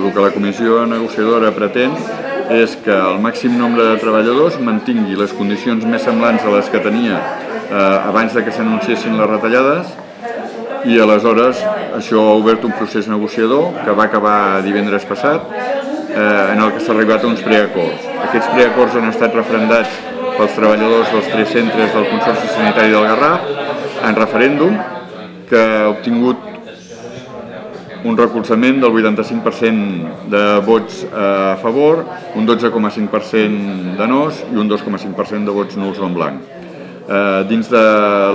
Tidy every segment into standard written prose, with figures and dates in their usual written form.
el que la comissió negociadora pretén és que el màxim nombre de treballadors mantingui les condicions més semblants a les que tenia abans que s'anunciessin les retallades, i aleshores això ha obert un procés negociador que va acabar divendres passat, en el que s'ha arribat a uns preacords. Aquests preacords han estat referendats pels treballadors dels 3 centres del Consorci Sanitari del Garraf en referèndum, que ha obtingut un recolzament del 85% de vots a favor, un 12,5% de nos i un 2,5% de vots nuls o en blanc. Dins de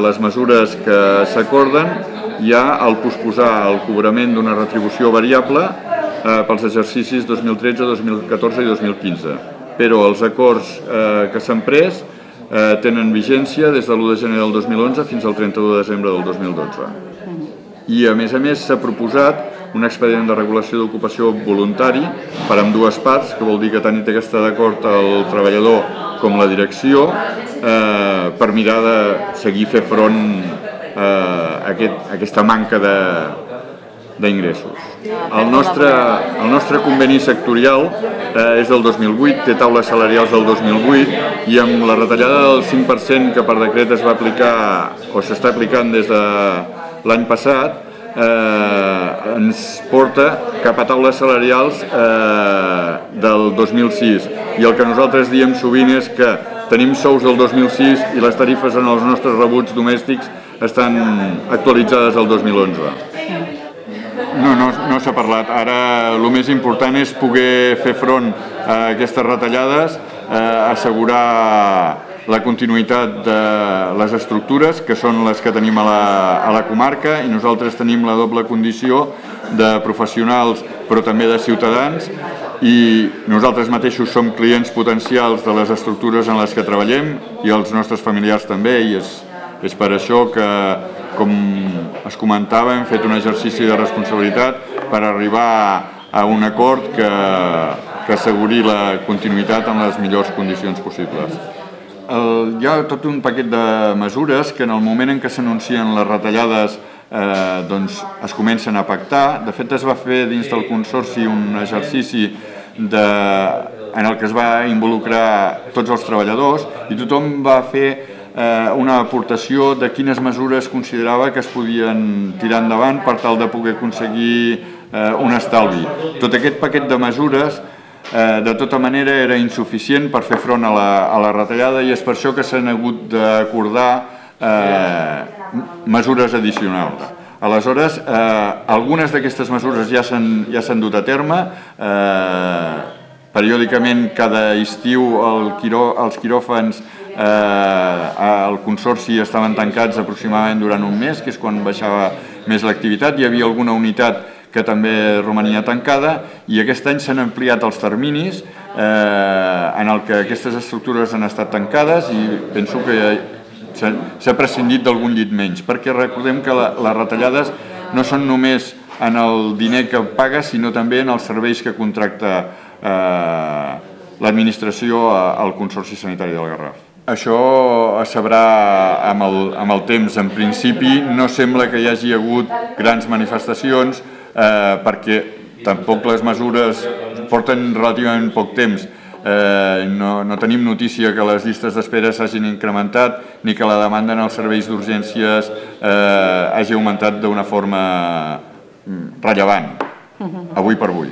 les mesures que s'acorden hi ha el posposar el cobrament d'una retribució variable pels exercicis 2013, 2014 i 2015. Però els acords que s'han pres tenen vigència des de l'1 de gener del 2011 fins al 31 de desembre del 2012. I a més s'ha proposat un expedient de regulació d'ocupació voluntari per a ambdues parts, que vol dir que tant hi té que estar d'acord el treballador com la direcció, per mirar de seguir fer front a aquesta manca d'ingressos. El nostre conveni sectorial és del 2008, té taules salarials del 2008, i amb la retallada del 5% que per decret es va aplicar o s'està aplicant des de l'any passat, ens porta cap a taules salarials del 2006. I el que nosaltres diem sovint és que tenim sous del 2006 i les tarifes en els nostres rebuts domèstics estan actualitzades del 2011. No s'ha parlat. Ara el més important és poder fer front a aquestes retallades, assegurar la continuïtat de les estructures, que són les que tenim a la comarca, i nosaltres tenim la doble condició de professionals però també de ciutadans, i nosaltres mateixos som clients potencials de les estructures en les que treballem i els nostres familiars també, i és per això que, com es comentava, hem fet un exercici de responsabilitat per arribar a un acord que asseguri la continuïtat en les millors condicions possibles. Hi ha tot un paquet de mesures que en el moment en què s'anuncien les retallades es comencen a pactar. De fet, es va fer dins del Consorci un exercici en el que es va involucrar tots els treballadors i tothom va fer una aportació de quines mesures considerava que es podien tirar endavant per tal de poder aconseguir un estalvi. Tot aquest paquet de mesures de tota manera era insuficient per fer front a la retallada, i és per això que s'han hagut d'acordar mesures addicionals. Aleshores, algunes d'aquestes mesures ja s'han dut a terme. Periòdicament, cada estiu, els quiròfans al Consorci estaven tancats aproximadament durant un mes, que és quan baixava més l'activitat. Hi havia alguna unitat que també romania tancada, i aquest any s'han ampliat els terminis en el que aquestes estructures han estat tancades, i penso que s'ha prescindit d'algun llit menys, perquè recordem que les retallades no són només en el diner que paga, sinó també en els serveis que contracta l'administració al Consorci Sanitari del Garraf. Això es sabrà amb el temps. En principi no sembla que hi hagi hagut grans manifestacions, perquè tampoc les mesures porten relativament poc temps. No tenim notícia que les llistes d'espera s'hagin incrementat ni que la demanda en els serveis d'urgències hagi augmentat d'una forma rellevant, avui per avui.